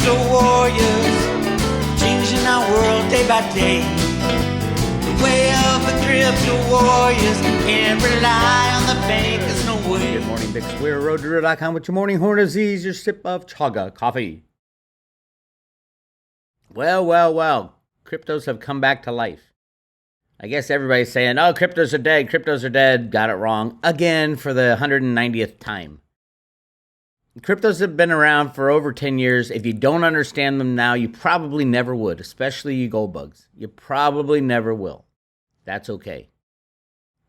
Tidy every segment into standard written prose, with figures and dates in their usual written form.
crypto warriors, changing our world day by day. The way of the crypto warriors, can't rely on the bankers, no way. Good morning, Bix Weir, roadrunner.com with your morning horn of Z's, your sip of chaga coffee. Well, cryptos have come back to life. I guess everybody's saying, oh, cryptos are dead. Got it wrong again for the 190th time. Cryptos have been around for over 10 years. If you don't understand them now, you probably never would, especially you gold bugs. You probably never will. That's okay.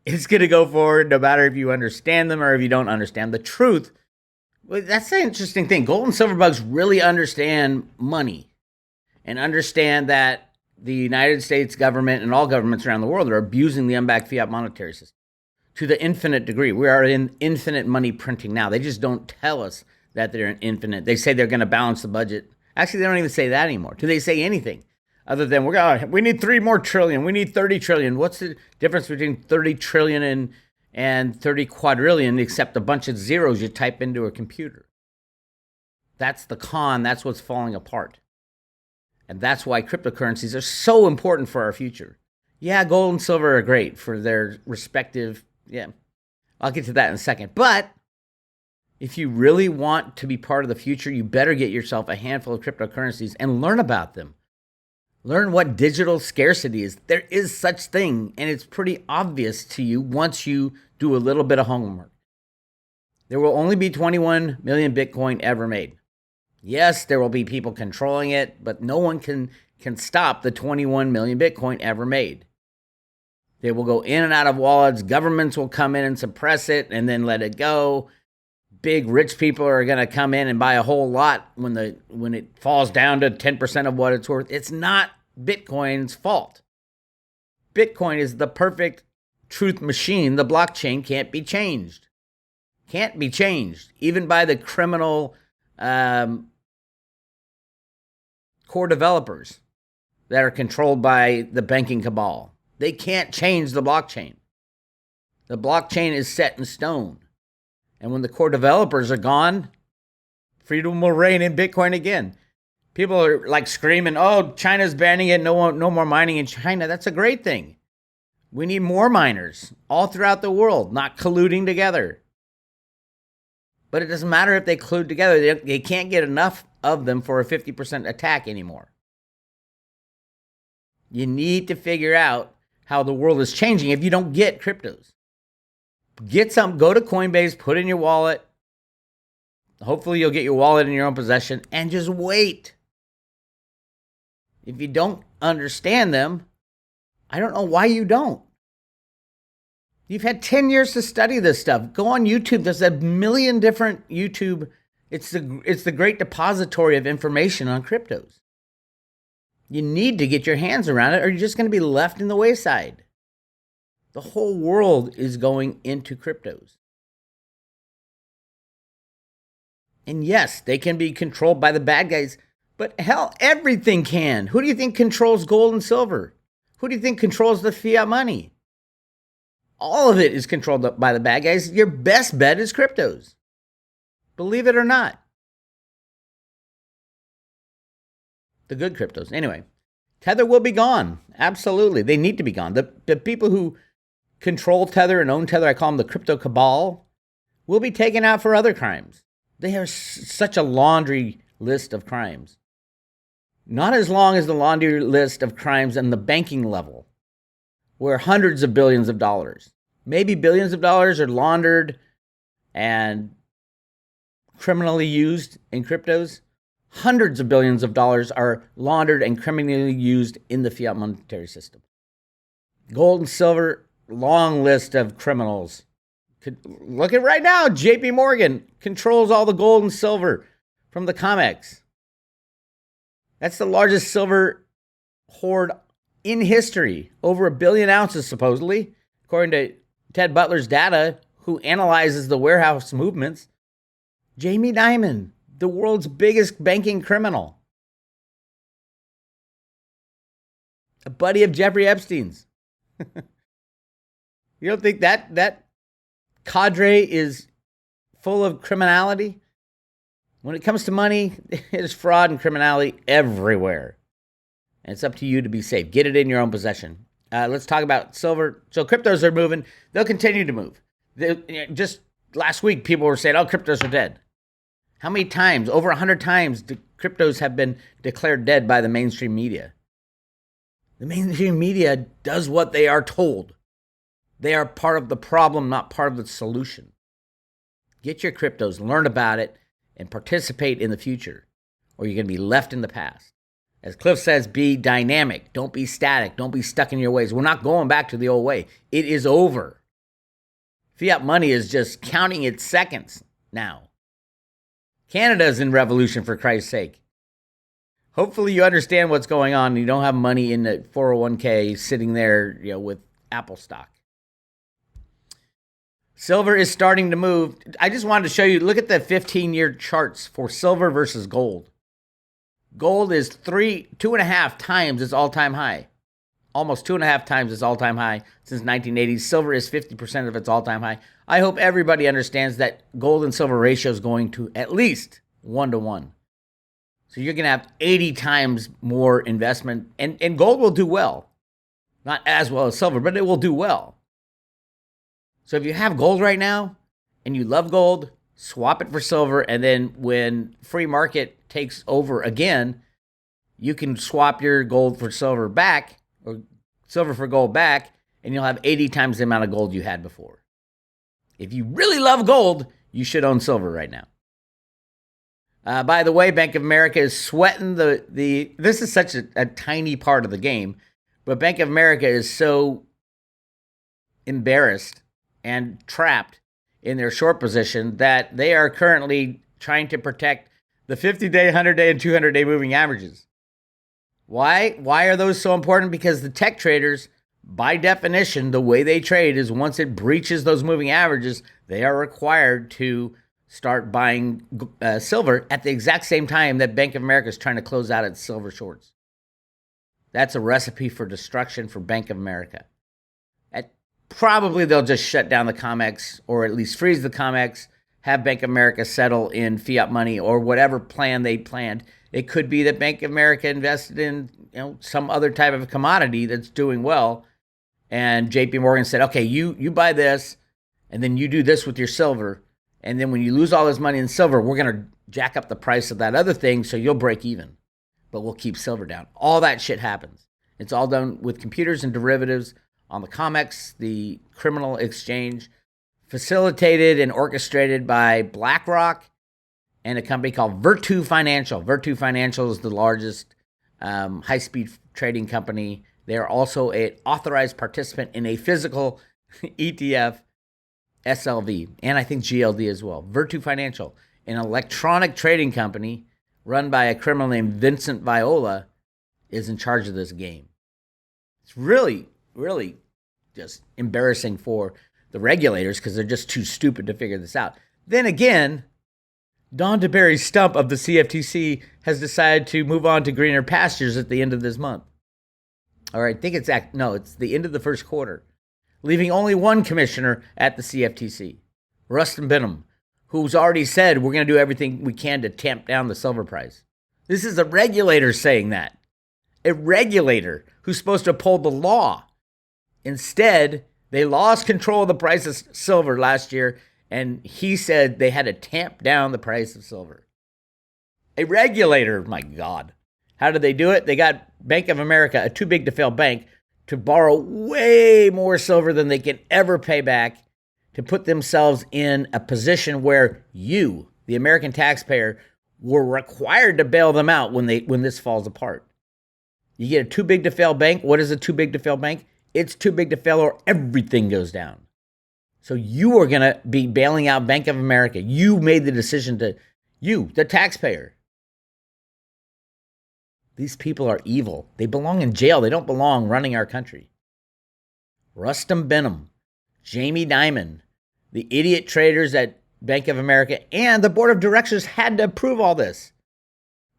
It's going to go forward no matter if you understand them or if you don't understand the truth. Well, that's the interesting thing. Gold and silver bugs really understand money and understand that the United States government and all governments around the world are abusing the unbacked fiat monetary system to the infinite degree. We are in infinite money printing now. They just don't tell us that they're in infinite. They say they're going to balance the budget. Actually, they don't even say that anymore. Do they say anything other than we need 3 more trillion? We need 30 trillion. What's the difference between 30 trillion and 30 quadrillion except a bunch of zeros you type into a computer? That's the con. That's what's falling apart. And that's why cryptocurrencies are so important for our future. Yeah, gold and silver are great for their respective, I'll get to that in a second. But if you really want to be part of the future, you better get yourself a handful of cryptocurrencies and learn about them. Learn what digital scarcity is. There is such thing, and it's pretty obvious to you once you do a little bit of homework. There will only be 21 million Bitcoin ever made. Yes, there will be people controlling it, but no one can stop the 21 million Bitcoin ever made. They will go in and out of wallets. Governments will come in and suppress it and then let it go. Big rich people are going to come in and buy a whole lot when it falls down to 10% of what it's worth. It's not Bitcoin's fault. Bitcoin is the perfect truth machine. The blockchain can't be changed. Can't be changed, even by the criminal core developers that are controlled by the banking cabal. They can't change the blockchain. The blockchain is set in stone. And when the core developers are gone, freedom will reign in Bitcoin again. People are like screaming, oh, China's banning it, no more mining in China. That's a great thing. We need more miners all throughout the world, not colluding together. But it doesn't matter if they collude together. They can't get enough of them for a 50% attack anymore. You need to figure out how the world is changing if you don't get cryptos. Get some, go to Coinbase, put in your wallet. Hopefully you'll get your wallet in your own possession and just wait. If you don't understand them, I don't know why you don't. You've had 10 years to study this stuff. Go on YouTube. There's a million different YouTube. It's the great depository of information on cryptos. You need to get your hands around it or you're just going to be left in the wayside. The whole world is going into cryptos. And yes, they can be controlled by the bad guys, but hell, everything can. Who do you think controls gold and silver? Who do you think controls the fiat money? All of it is controlled by the bad guys. Your best bet is cryptos. Believe it or not. The good cryptos. Anyway, Tether will be gone. Absolutely. They need to be gone. The people who control Tether and own Tether, I call them the crypto cabal, will be taken out for other crimes. They have such a laundry list of crimes. Not as long as the laundry list of crimes on the banking level, where hundreds of billions of dollars, maybe billions of dollars are laundered and criminally used in cryptos. Hundreds of billions of dollars are laundered and criminally used in the fiat monetary system. Gold and silver, long list of criminals. Look at right now, JP Morgan controls all the gold and silver from the COMEX. That's the largest silver hoard in history. Over 1 billion ounces, supposedly, according to Ted Butler's data, who analyzes the warehouse movements. Jamie Dimon, the world's biggest banking criminal. A buddy of Jeffrey Epstein's. You don't think that cadre is full of criminality? When it comes to money, there's fraud and criminality everywhere. And it's up to you to be safe. Get it in your own possession. Let's talk about silver. So cryptos are moving. They'll continue to move. Just last week, people were saying, oh, cryptos are dead. How many times? Over 100 times, cryptos have been declared dead by the mainstream media. The mainstream media does what they are told. They are part of the problem, not part of the solution. Get your cryptos, learn about it, and participate in the future, or you're going to be left in the past. As Cliff says, be dynamic. Don't be static. Don't be stuck in your ways. We're not going back to the old way. It is over. Fiat money is just counting its seconds now. Canada's in revolution, for Christ's sake. Hopefully you understand what's going on. You don't have money in the 401k sitting there, with Apple stock. Silver is starting to move. I just wanted to show you, look at the 15-year charts for silver versus gold. Gold is 2.5 times its all-time high. Almost 2.5 times its all-time high since 1980. Silver is 50% of its all-time high. I hope everybody understands that gold and silver ratio is going to at least 1-to-1. So you're going to have 80 times more investment. And gold will do well. Not as well as silver, but it will do well. So if you have gold right now and you love gold, swap it for silver. And then when free market takes over again, you can swap your gold for silver back, or silver for gold back, and you'll have 80 times the amount of gold you had before. If you really love gold, you should own silver right now. By the way, Bank of America is sweating this is such a tiny part of the game, but Bank of America is so embarrassed and trapped in their short position that they are currently trying to protect the 50-day, 100-day, and 200-day moving averages. Why? Why are those so important? Because the tech traders, by definition, the way they trade is once it breaches those moving averages, they are required to start buying silver at the exact same time that Bank of America is trying to close out its silver shorts. That's a recipe for destruction for Bank of America. Probably they'll just shut down the COMEX, or at least freeze the COMEX, have Bank of America settle in fiat money or whatever plan they planned. It could be that Bank of America invested in some other type of commodity that's doing well, and JP Morgan said, okay, you buy this, and then you do this with your silver, and then when you lose all this money in silver, we're going to jack up the price of that other thing so you'll break even, but we'll keep silver down. All that shit happens. It's all done with computers and derivatives on the COMEX, the criminal exchange, facilitated and orchestrated by BlackRock and a company called Virtu Financial. Virtu Financial is the largest high-speed trading company. They are also an authorized participant in a physical ETF, SLV, and I think GLD as well. Virtu Financial, an electronic trading company run by a criminal named Vincent Viola, is in charge of this game. It's really just embarrassing for the regulators because they're just too stupid to figure this out. Then again, Don DeBerry Stump of the CFTC has decided to move on to greener pastures at the end of this month. All right, I think it's the end of the first quarter, leaving only one commissioner at the CFTC, Rustin Benham, who's already said we're going to do everything we can to tamp down the silver price. This is a regulator saying that. A regulator who's supposed to uphold the law. Instead, they lost control of the price of silver last year, and he said they had to tamp down the price of silver. A regulator, my God. How did they do it? They got Bank of America, a too-big-to-fail bank, to borrow way more silver than they can ever pay back to put themselves in a position where you, the American taxpayer, were required to bail them out when this falls apart. You get a too-big-to-fail bank. What is a too-big-to-fail bank? It's too big to fail or everything goes down. So you are going to be bailing out Bank of America. You made the decision the taxpayer. These people are evil. They belong in jail. They don't belong running our country. Rustin Benham, Jamie Dimon, the idiot traders at Bank of America, and the board of directors had to approve all this.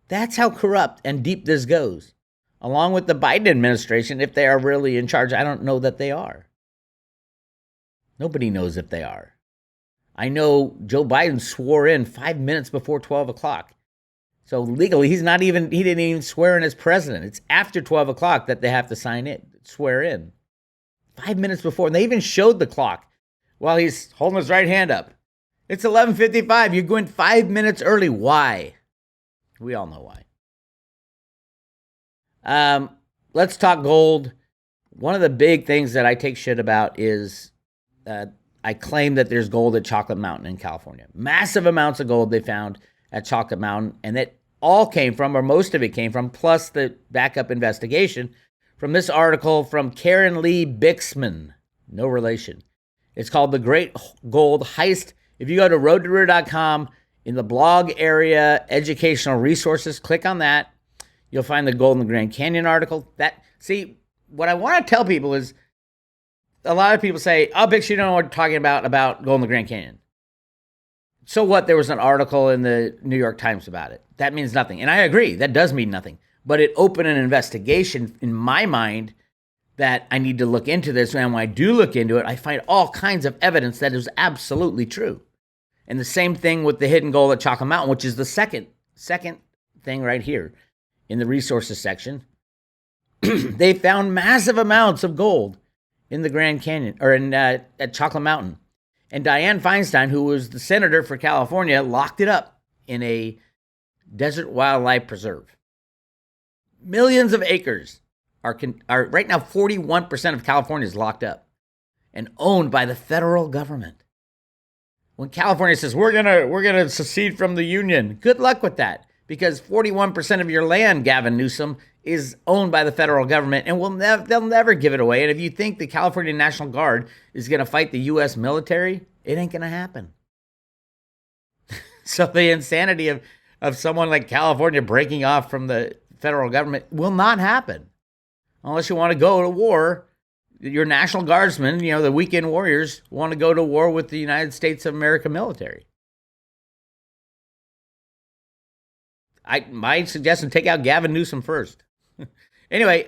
That's how corrupt and deep this goes. Along with the Biden administration, if they are really in charge. I don't know that they are. Nobody knows if they are. I know Joe Biden swore in 5 minutes before 12 o'clock. So legally, he didn't even swear in as president. It's after 12 o'clock that they have to swear in. 5 minutes before. And they even showed the clock while he's holding his right hand up. It's 11:55. You're going 5 minutes early. Why? We all know why. Let's talk gold. One of the big things that I take shit about is I claim that there's gold at Chocolate Mountain in California. Massive amounts of gold they found at Chocolate Mountain, and that all came from, or most of it came from, plus the backup investigation from this article from Karen Lee Bixman. No relation. It's called The Great Gold Heist. If you go to roadtoruhr.com, in the blog area, educational resources, click on that. You'll find the Gold in the Grand Canyon article. See, what I want to tell people is, a lot of people say, oh, Bix, you don't know what we're talking about Gold in the Grand Canyon. So what? There was an article in the New York Times about it. That means nothing. And I agree, that does mean nothing. But it opened an investigation in my mind that I need to look into this. And when I do look into it, I find all kinds of evidence that is absolutely true. And the same thing with the hidden gold at Chocolate Mountain, which is the second thing right here in the resources section. They found massive amounts of gold in the Grand Canyon, or at Chocolate Mountain. And Dianne Feinstein, who was the senator for California, locked it up in a desert wildlife preserve. Millions of acres are right now, 41% of California is locked up and owned by the federal government. When California says, we're gonna secede from the union, good luck with that, because 41% of your land, Gavin Newsom, is owned by the federal government, and they'll never give it away. And if you think the California National Guard is going to fight the U.S. military, it ain't going to happen. So the insanity of someone like California breaking off from the federal government will not happen. Unless you want to go to war. Your National Guardsmen, the weekend warriors, want to go to war with the United States of America military. My suggestion, take out Gavin Newsom first. Anyway,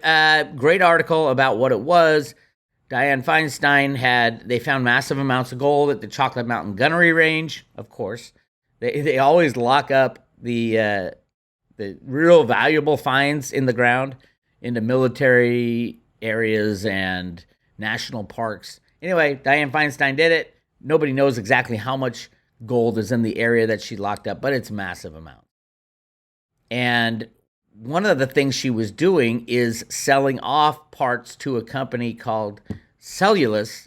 great article about what it was. Dianne Feinstein they found massive amounts of gold at the Chocolate Mountain Gunnery Range, of course. They always lock up the real valuable finds in the ground into military areas and national parks. Anyway, Dianne Feinstein did it. Nobody knows exactly how much gold is in the area that she locked up, but it's massive amount. And one of the things she was doing is selling off parts to a company called Cellulus,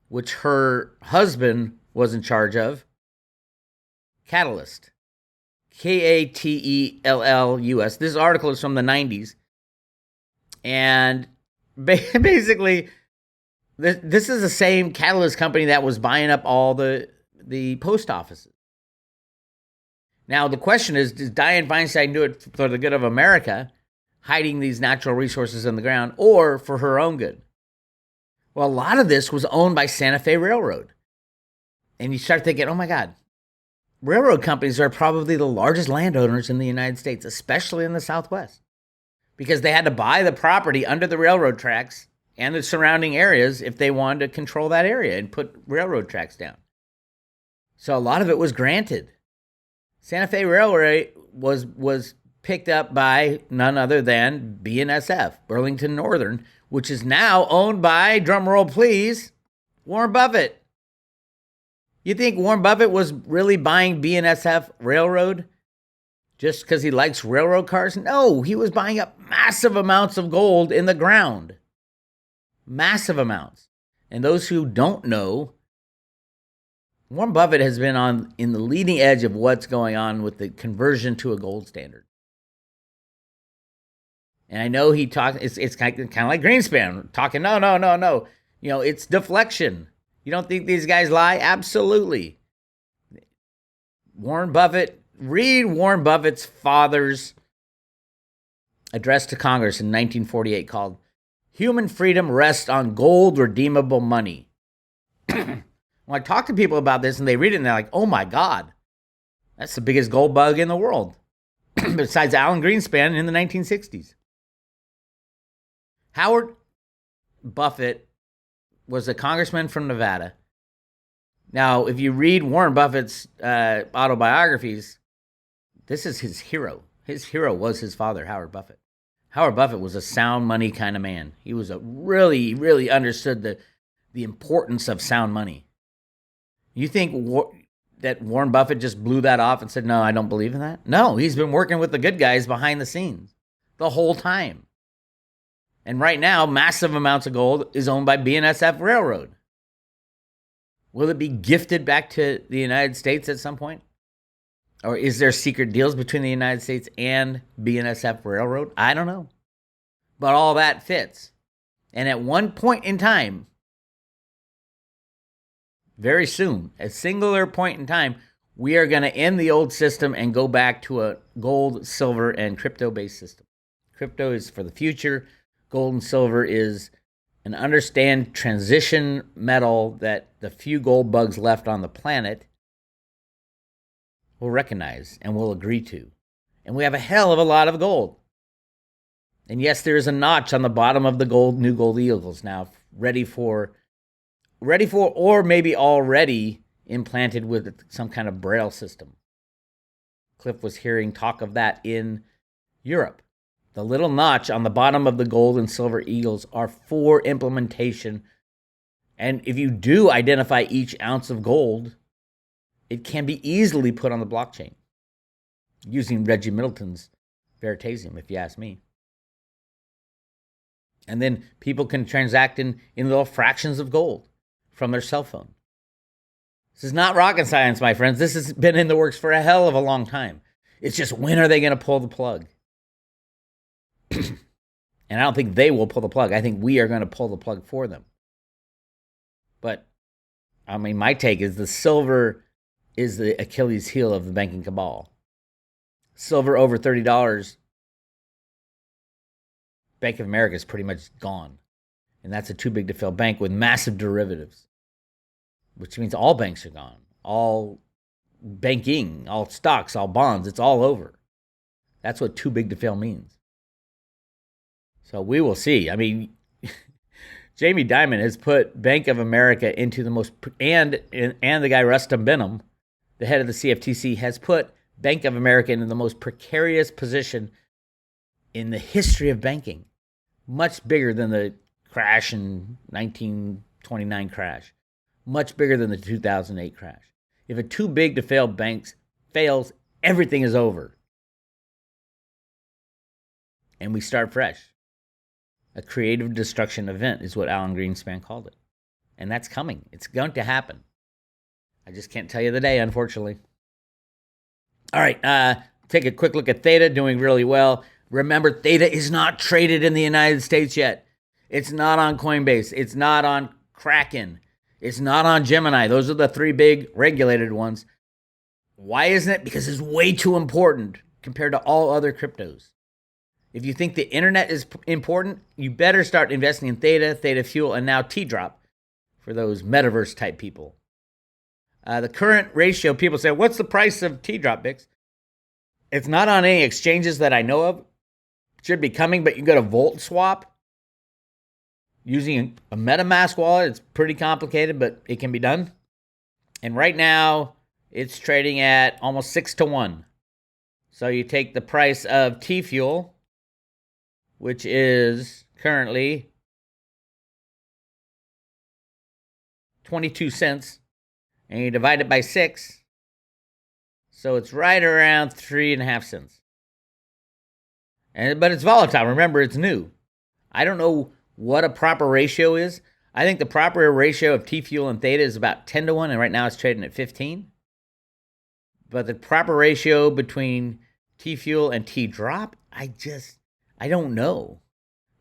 which her husband was in charge of. Catalyst. Katellus. This article is from the 90s. And basically, this is the same Catalyst company that was buying up all the post offices. Now, the question is, does Dianne Feinstein do it for the good of America, hiding these natural resources in the ground, or for her own good? Well, a lot of this was owned by Santa Fe Railroad. And you start thinking, oh my God, railroad companies are probably the largest landowners in the United States, especially in the Southwest, because they had to buy the property under the railroad tracks and the surrounding areas if they wanted to control that area and put railroad tracks down. So a lot of it was granted. Santa Fe Railway was picked up by none other than BNSF, Burlington Northern, which is now owned by, drumroll please, Warren Buffett. You think Warren Buffett was really buying BNSF Railroad just because he likes railroad cars? No, he was buying up massive amounts of gold in the ground. Massive amounts. And those who don't know, Warren Buffett has been in the leading edge of what's going on with the conversion to a gold standard. And I know he talks, it's kind of like Greenspan, talking, no. It's deflection. You don't think these guys lie? Absolutely. Warren Buffett, read Warren Buffett's father's address to Congress in 1948 called Human Freedom Rests on Gold Redeemable Money. When I talk to people about this and they read it and they're like, oh my God, that's the biggest gold bug in the world, besides Alan Greenspan in the 1960s. Howard Buffett was a congressman from Nevada. Now, if you read Warren Buffett's autobiographies, this is his hero. His hero was his father, Howard Buffett. Howard Buffett was a sound money kind of man. He was really understood the importance of sound money. You think that Warren Buffett just blew that off and said, no, I don't believe in that? No, he's been working with the good guys behind the scenes the whole time. And right now, massive amounts of gold is owned by BNSF Railroad. Will it be gifted back to the United States at some point? Or is there secret deals between the United States and BNSF Railroad? I don't know. But all that fits. And at one point in time, very soon, a singular point in time, we are going to end the old system and go back to a gold, silver, and crypto-based system. Crypto is for the future. Gold and silver is an understand transition metal that the few gold bugs left on the planet will recognize and will agree to. And we have a hell of a lot of gold. And yes, there is a notch on the bottom of the new gold eagles now, ready for, or maybe already implanted with some kind of braille system. Cliff was hearing talk of that in Europe. The little notch on the bottom of the gold and silver eagles are for implementation. And if you do identify each ounce of gold, it can be easily put on the blockchain using Reggie Middleton's Veritasium, if you ask me. And then people can transact in little fractions of gold from their cell phone. This is not rocket science, my friends. This has been in the works for a hell of a long time. It's just, when are they going to pull the plug? And I don't think they will pull the plug. I think we are going to pull the plug for them. But, I mean, my take is the silver is the Achilles heel of the banking cabal. Silver over $30, Bank of America is pretty much gone. And that's a too big to fail bank with massive derivatives, which means all banks are gone. All banking, all stocks, all bonds, it's all over. That's what too big to fail means. So we will see. I mean, Jamie Dimon has put Bank of America into the most, and the guy Rustam Benham, the head of the CFTC, has put Bank of America into the most precarious position in the history of banking. Much bigger than the crash in 1929 crash. Much bigger than the 2008 crash. If a too big to fail bank fails, everything is over. And we start fresh. A creative destruction event is what Alan Greenspan called it. And that's coming. It's going to happen. I just can't tell you the day, unfortunately. All right, take a quick look at Theta, doing really well. Remember, Theta is not traded in the United States yet. It's not on Coinbase. It's not on Kraken. It's not on Gemini. Those are the three big regulated ones. Why isn't it? Because it's way too important compared to all other cryptos. If you think the internet is important, you better start investing in Theta, Tfuel, and now T-Drop for those metaverse type people. The current ratio, people say, what's the price of T-Drop, Bix? It's not on any exchanges that I know of. It should be coming, but you can go to Volt Swap using a MetaMask wallet. It's pretty complicated, but it can be done. And right now, it's trading at almost 6-1. So you take the price of Tfuel, which is currently 22 cents, and you divide it by 6, so it's right around 3.5 cents. But it's volatile. Remember, it's new. I don't know what a proper ratio is. I think the proper ratio of Tfuel and Theta is about 10-1, and right now it's trading at 15. But the proper ratio between Tfuel and T-Drop, I don't know.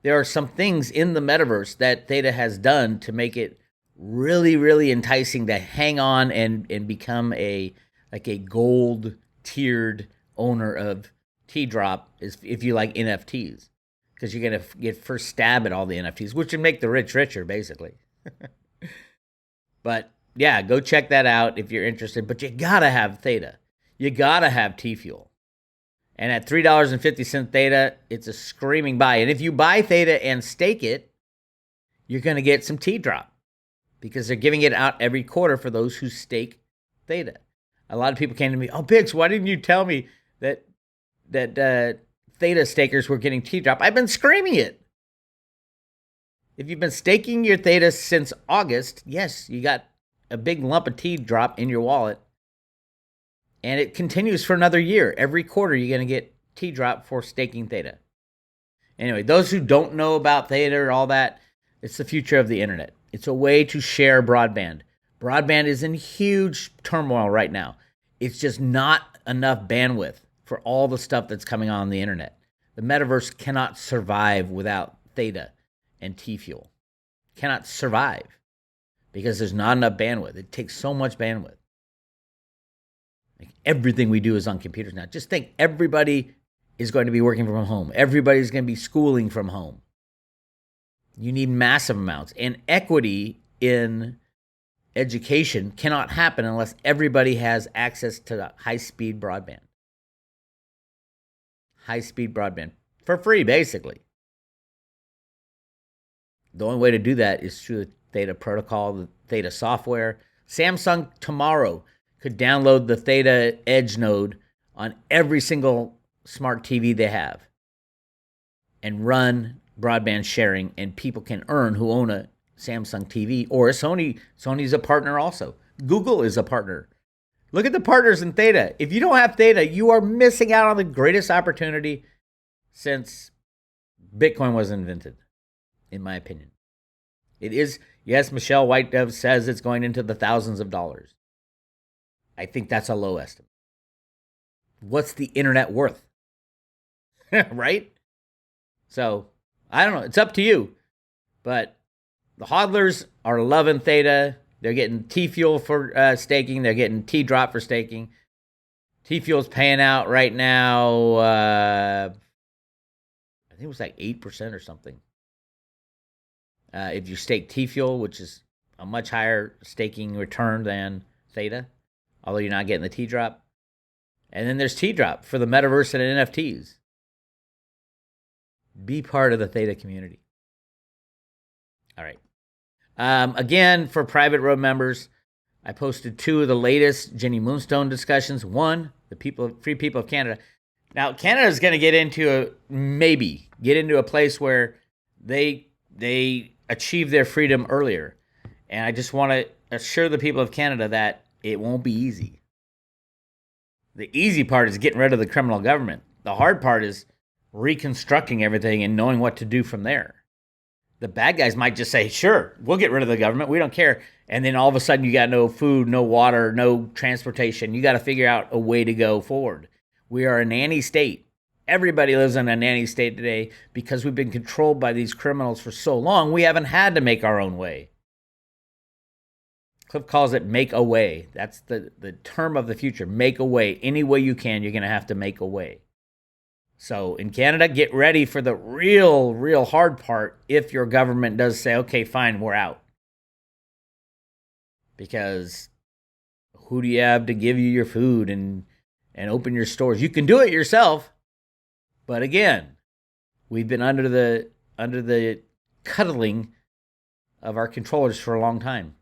There are some things in the metaverse that Theta has done to make it really, really enticing to hang on and become a gold tiered owner of T-Drop if you like NFTs. Because you're going to get first stab at all the NFTs, which would make the rich richer, basically. But yeah, go check that out if you're interested. But you got to have Theta. You got to have Tfuel. And at $3.50 Theta, it's a screaming buy. And if you buy Theta and stake it, you're going to get some T-Drop. because they're giving it out every quarter for those who stake Theta. A lot of people came to me, oh, Bix, why didn't you tell me that Theta stakers were getting T-drop? I've been screaming it. If you've been staking your Theta since August, yes, you got a big lump of T-drop in your wallet. And it continues for another year. Every quarter, you're going to get T-drop for staking Theta. Anyway, those who don't know about Theta or all that, it's the future of the internet. It's a way to share broadband. Broadband is in huge turmoil right now. It's just not enough bandwidth for all the stuff that's coming on the internet. The metaverse cannot survive without Theta and Tfuel. Cannot survive because there's not enough bandwidth. It takes so much bandwidth. Like everything we do is on computers now. Just think, everybody is going to be working from home. Everybody's going to be schooling from home. You need massive amounts. And equity in education cannot happen unless everybody has access to high-speed broadband. High-speed broadband. For free, basically. The only way to do that is through the Theta protocol, the Theta software. Samsung tomorrow could download the Theta Edge node on every single smart TV they have and run broadband sharing, and people can earn who own a Samsung TV or a Sony. Sony's a partner also. Google is a partner. Look at the partners in Theta. If you don't have Theta, you are missing out on the greatest opportunity since Bitcoin was invented, in my opinion. It is, yes, Michelle White Dove says it's going into the thousands of dollars. I think that's a low estimate. What's the internet worth? Right? So, I don't know. It's up to you. But the hodlers are loving Theta. They're getting Tfuel for staking. They're getting T-drop for staking. Tfuel's paying out right now, I think it was like 8% or something. If you stake Tfuel, which is a much higher staking return than Theta, although you're not getting the T-drop. And then there's T-drop for the metaverse and NFTs. Be part of the Theta community. All right. Again, for private road members, I posted 2 of the latest Jenny Moonstone discussions. One, the Free People of Canada. Now, Canada is going to get into a place where they achieve their freedom earlier. And I just want to assure the people of Canada that it won't be easy. The easy part is getting rid of the criminal government. The hard part is reconstructing everything and knowing what to do from there. The bad guys might just say, sure, we'll get rid of the government. We don't care. And then all of a sudden you got no food, no water, no transportation. You got to figure out a way to go forward. We are a nanny state. Everybody lives in a nanny state today because we've been controlled by these criminals for so long. We haven't had to make our own way. Cliff calls it make a way. That's the term of the future. Make a way. Any way you can, you're going to have to make a way. So in Canada, get ready for the real hard part if your government does say, okay, fine, we're out. Because who do you have to give you your food and open your stores? You can do it yourself. But again, we've been under the cuddling of our controllers for a long time.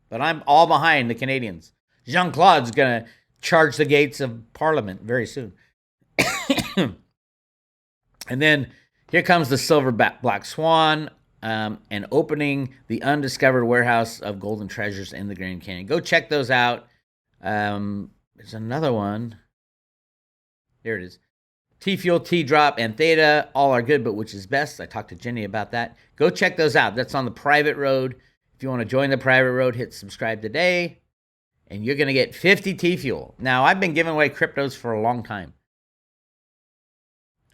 But I'm all behind the Canadians. Jean-Claude's going to charge the gates of Parliament very soon. And then here comes the silver black swan and opening the undiscovered warehouse of golden treasures in the Grand Canyon. Go check those out. There's another one. There it is. Tfuel, T-drop, and Theta all are good, but which is best? I talked to Jenny about that. Go check those out. That's on the private road. If you want to join the private road, hit subscribe today, and you're going to get 50 Tfuel. Now, I've been giving away cryptos for a long time.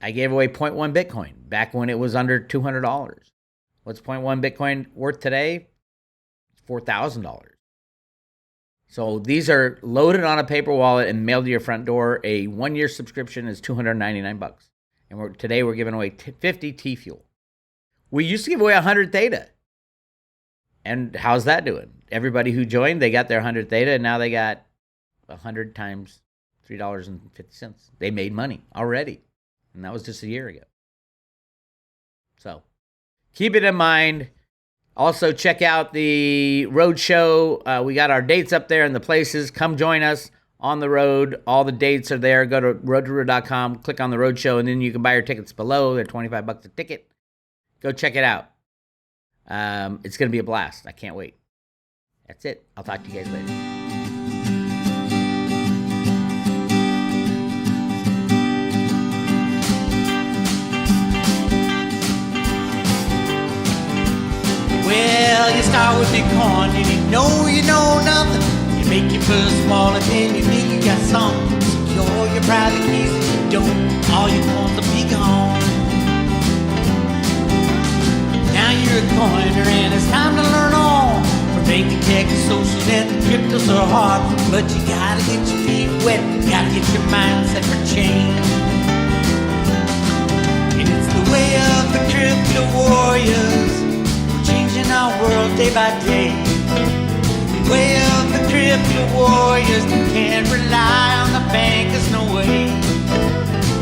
I gave away 0.1 Bitcoin back when it was under $200. What's 0.1 Bitcoin worth today? $4,000. So these are loaded on a paper wallet and mailed to your front door. A 1-year subscription is $299. And today we're giving away 50 Tfuel. We used to give away 100 Theta. And how's that doing? Everybody who joined, they got their 100 Theta, and now they got 100 times $3.50. They made money already. And that was just a year ago. So keep it in mind. Also, check out the road show. We got our dates up there and the places. Come join us on the road. All the dates are there. Go to roadtoroad.com, click on the road show, and then you can buy your tickets below. They're $25 a ticket. Go check it out. It's going to be a blast. I can't wait. That's it. I'll talk to you guys later. Well, you start with Bitcoin and you know nothing. You make your first wallet and you think you got something. Secure your private keys, you don't. All your coins will be gone. Now you're a coiner and it's time to learn on. From banking tech to social net, the cryptos are hard. But you gotta get your feet wet, gotta get your mind set for change. And it's the way of the crypto warriors, changing our world day by day. The way of the crypto warriors, can't rely on the bankers, no way.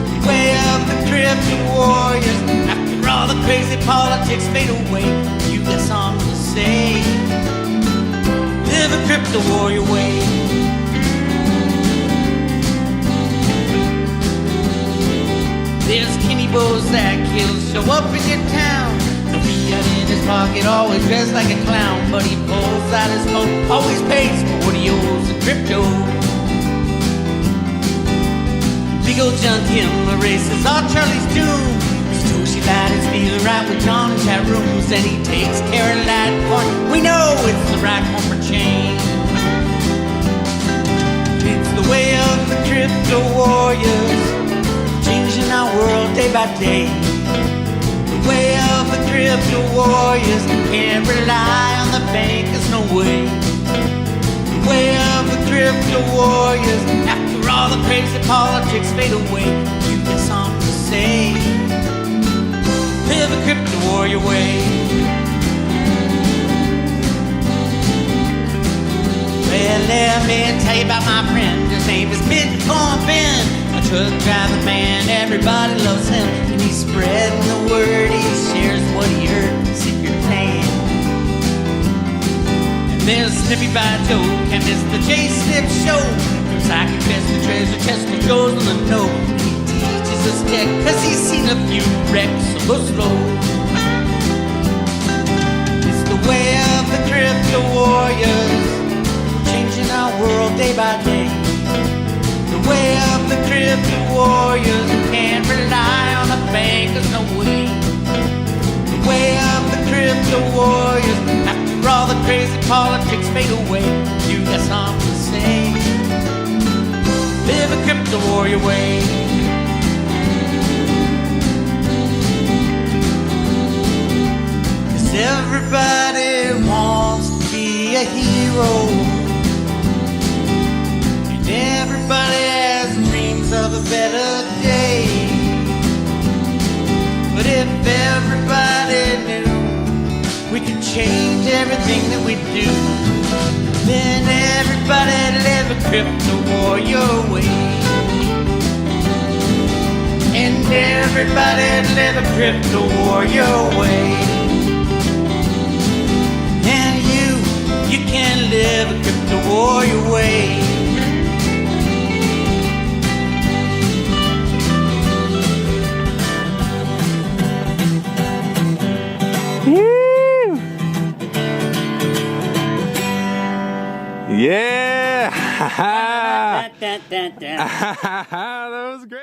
The way of the crypto warriors, after all the crazy politics fade away, you got something to say. Live a crypto warrior way. There's Kenny Bows that kills, show up in your town. No Fiat in his pocket, always dressed like a clown. But he pulls out his phone, always pays for what he owes in crypto. Big old John Kim erases all Charlie's doom. Satoshi lied his feeling right with John in chat rooms. And he takes care of Litecoin. We know it's the right one for change. It's the way of the crypto warriors, changing our world day by day. The way of the crypto warriors, can't rely on the bankers, no way. The way of the crypto warriors, after all the crazy politics fade away, you got something to say. Live a crypto warrior way. Well, let me tell you about my friend. His name is Bitcoin Ben, a truck driving man. Everybody loves him, and he's spreading the word. He shares what he heard, secret plan. And there's Snippy by Joe, and it's the J-Snip Show. From psychic best to treasure chest, what goes on the know. He teaches us tech, cause he's seen a few wrecks, so go slow. It's the way of the crypto warriors, changing our world day by day. The way of the crypto warriors, can't rely on the bankers, no way. The way of the crypto warriors, after all the crazy politics fade away, you got something to say. Live a crypto warrior way. Cause everybody wants to be a hero, everybody has dreams of a better day. But if everybody knew we could change everything that we do, then everybody live a crypto warrior way. And everybody live a crypto warrior way. And you can live a crypto warrior way. Yeah! That was great.